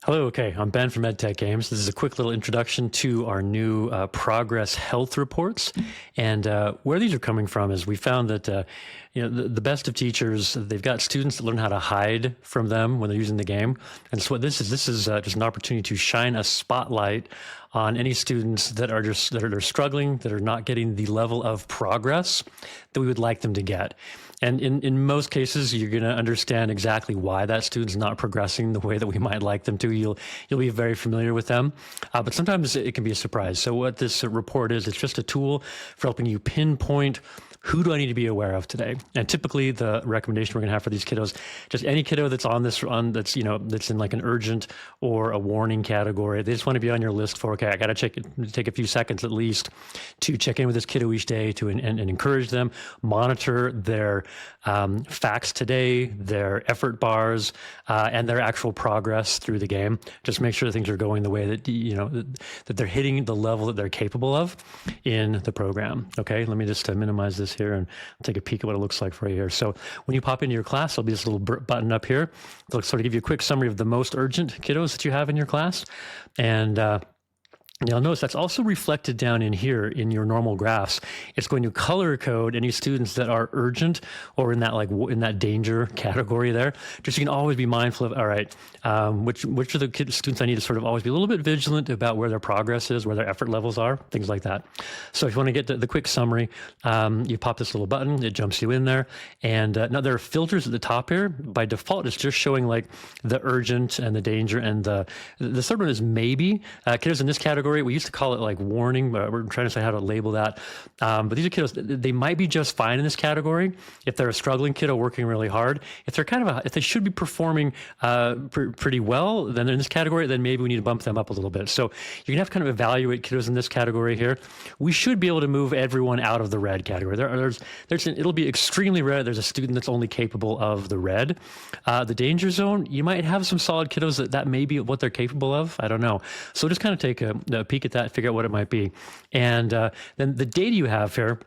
Hello, okay, I'm Ben from EdTech Games. This is a quick little introduction to our new progress health reports. And where these are coming from is we found that the best of teachers, they've got students that learn how to hide from them when they're using the game. And so what this is just an opportunity to shine a spotlight on any students that are struggling, that are not getting the level of progress that we would like them to get. And in most cases, you're going to understand exactly why that student's not progressing the way that we might like them to. You'll be very familiar with them, but sometimes it can be a surprise. So what this report is, it's just a tool for helping you pinpoint who do I need to be aware of today? And typically the recommendation we're going to have for these kiddos, just any kiddo that's that's in like an urgent or a warning category, they just want to be on your list for, okay, I got to take a few seconds at least to check in with this kiddo each day and encourage them, monitor their facts today, their effort bars, and their actual progress through the game. Just make sure that things are going the way that, that they're hitting the level that they're capable of in the program. Okay, let me just minimize this here and take a peek at what it looks like for you here. So when you pop into your class, there'll be this little button up here. It'll sort of give you a quick summary of the most urgent kiddos that you have in your class. And you'll notice that's also reflected down in here in your normal graphs. It's going to color code any students that are urgent or in that danger category there. Just so you can always be mindful of, all right, which are the students I need to sort of always be a little bit vigilant about where their progress is, where their effort levels are, things like that. So if you want to get the quick summary, you pop this little button, it jumps you in there. And now there are filters at the top here. By default, it's just showing like the urgent and the danger, and the third one is maybe. Kiddos in this category, we used to call it like warning, but we're trying to say how to label that. But these are kiddos, they might be just fine in this category if they're a struggling kiddo working really hard. If they're if they should be performing pretty well, then they're in this category, then maybe we need to bump them up a little bit. So you're gonna have to kind of evaluate kiddos in this category here. We should be able to move everyone out of the red category. It'll be extremely rare there's a student that's only capable of the red. The danger zone, you might have some solid kiddos that may be what they're capable of. I don't know. So just kind of take a peek at that, figure out what it might be. And then the data you have here,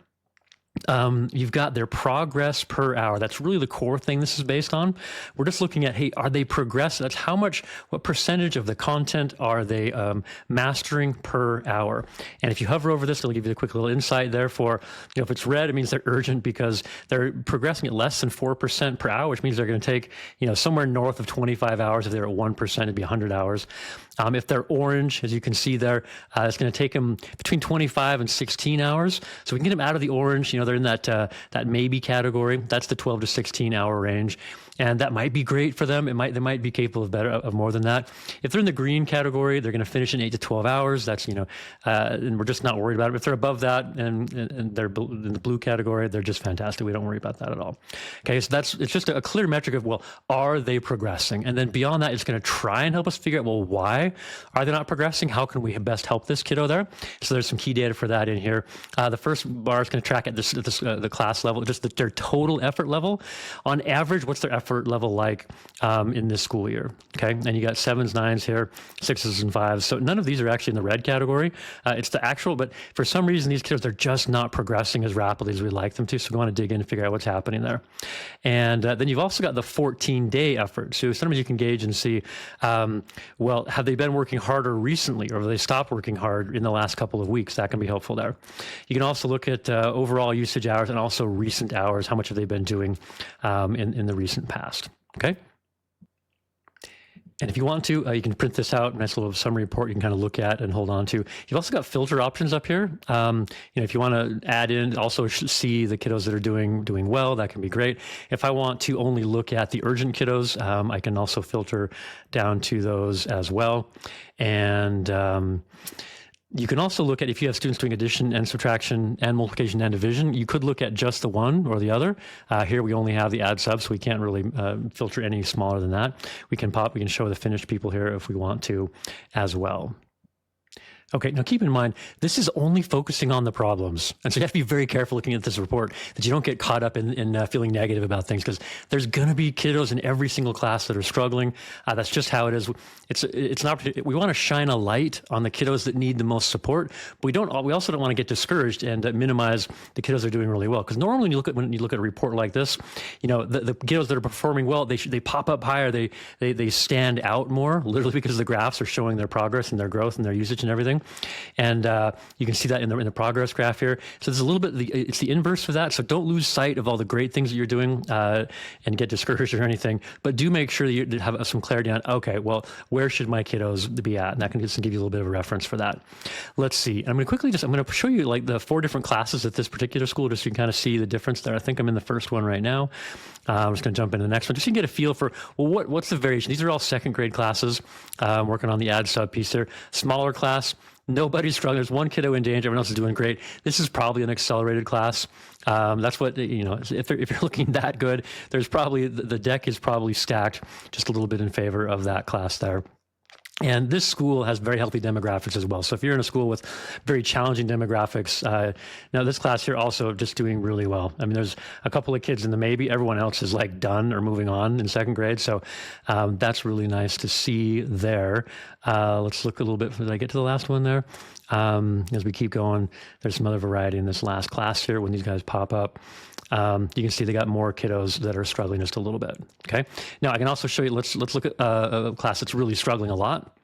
you've got their progress per hour. That's really the core thing this is based on. We're just looking at, hey, are they progressing? That's what percentage of the content are they mastering per hour? And if you hover over this, it'll give you a quick little insight there for, if it's red, it means they're urgent because they're progressing at less than 4% per hour, which means they're going to take, somewhere north of 25 hours. If they're at 1%, it'd be 100 hours. If they're orange, as you can see there, it's going to take them between 25 and 16 hours. So we can get them out of the orange. They're in that maybe category. That's the 12 to 16 hour range. And that might be great for them. They might be capable of more than that. If they're in the green category, they're going to finish in 8 to 12 hours. That's, and we're just not worried about it. If they're above that and they're in the blue category, they're just fantastic. We don't worry about that at all. Okay, so it's just a clear metric of, well, are they progressing? And then beyond that, it's going to try and help us figure out, well, why are they not progressing? How can we best help this kiddo there? So there's some key data for that in here. The first bar is going to track at the class level, just their total effort level. On average, what's their effort level like in this school year? Okay, and you got 7s, 9s here, 6s and 5s. So none of these are actually in the red category. It's the actual, but for some reason, these kids, they're just not progressing as rapidly as we'd like them to. So we want to dig in and figure out what's happening there. And then you've also got the 14-day effort. So sometimes you can gauge and see, well, have they been working harder recently, or have they stopped working hard in the last couple of weeks? That can be helpful there. You can also look at overall usage hours and also recent hours. How much have they been doing in the recent past? Okay. And if you want to, you can print this out, nice little summary report you can kind of look at and hold on to. You've also got filter options up here. If you want to add in, also see the kiddos that are doing well, that can be great. If I want to only look at the urgent kiddos, I can also filter down to those as well. And you can also look at, if you have students doing addition and subtraction and multiplication and division, you could look at just the one or the other. Here we only have the add sub, so we can't really filter any smaller than that. We can show the finished people here if we want to as well. Okay, now keep in mind, this is only focusing on the problems. And so you have to be very careful looking at this report that you don't get caught up in feeling negative about things, because there's going to be kiddos in every single class that are struggling. That's just how it is. It's an opportunity. We want to shine a light on the kiddos that need the most support, but we also don't want to get discouraged and minimize the kiddos that are doing really well. Because normally when you look at a report like this, the kiddos that are performing well, they pop up higher, they stand out more, literally because the graphs are showing their progress and their growth and their usage and everything. And you can see that in the progress graph here. So there's a little bit, it's the inverse of that. So don't lose sight of all the great things that you're doing and get discouraged or anything. But do make sure that you have some clarity on, okay, well, where should my kiddos be at? And that can just give you a little bit of a reference for that. Let's see. I'm going to show you like the 4 different classes at this particular school, just so you can kind of see the difference there. I think I'm in the first one right now. I'm just going to jump into the next one, just so you can get a feel for, well, what's the variation? These are all second grade classes, working on the ad sub piece there. Smaller class, nobody's struggling. There's one kiddo in danger. Everyone else is doing great. This is probably an accelerated class. That's what, if you're looking that good, there's probably, the deck is probably stacked just a little bit in favor of that class there. And this school has very healthy demographics as well. So if you're in a school with very challenging demographics, now this class here also just doing really well. I mean, there's a couple of kids in the maybe. Everyone else is like done or moving on in second grade. So that's really nice to see there. Let's look a little bit. Did I get to the last one there? As we keep going, there's some other variety in this last class here when these guys pop up. You can see they got more kiddos that are struggling just a little bit. Okay. Now I can also show you, let's look at a class that's really struggling a lot.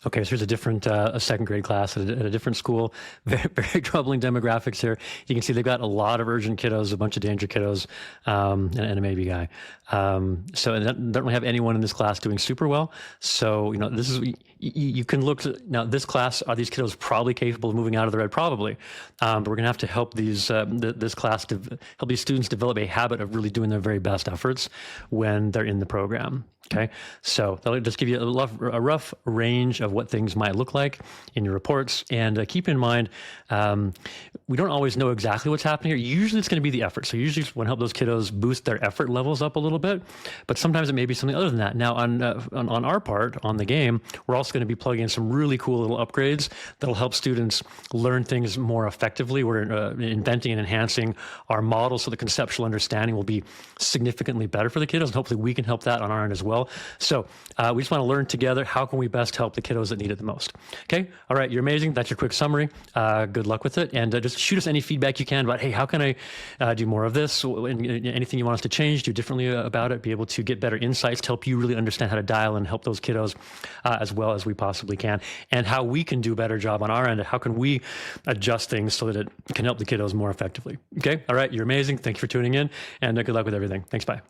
Okay, so here's a different, a second grade class at a different school. Very, very troubling demographics here. You can see they've got a lot of urgent kiddos, a bunch of danger kiddos, and a maybe guy. So and don't really have anyone in this class doing super well. So, this is, you can look at, now this class, are these kiddos probably capable of moving out of the red? Probably. But we're gonna have to help these, this class, help these students develop a habit of really doing their very best efforts when they're in the program. Okay, so that'll just give you a rough range of what things might look like in your reports. And keep in mind, we don't always know exactly what's happening here. Usually it's going to be the effort. So usually we want to help those kiddos boost their effort levels up a little bit, but sometimes it may be something other than that. Now on our part, on the game, we're also going to be plugging in some really cool little upgrades that'll help students learn things more effectively. We're inventing and enhancing our models so the conceptual understanding will be significantly better for the kiddos, and hopefully we can help that on our end as well. So we just want to learn together, how can we best help the kiddos that need it the most? Okay, all right, you're amazing. That's your quick summary. Good luck with it. And just shoot us any feedback you can about, hey, how can I do more of this? Anything you want us to change, do differently about it, be able to get better insights to help you really understand how to dial and help those kiddos as well as we possibly can, and how we can do a better job on our end. How can we adjust things so that it can help the kiddos more effectively? Okay, all right, you're amazing. Thank you for tuning in, and good luck with everything. Thanks, bye.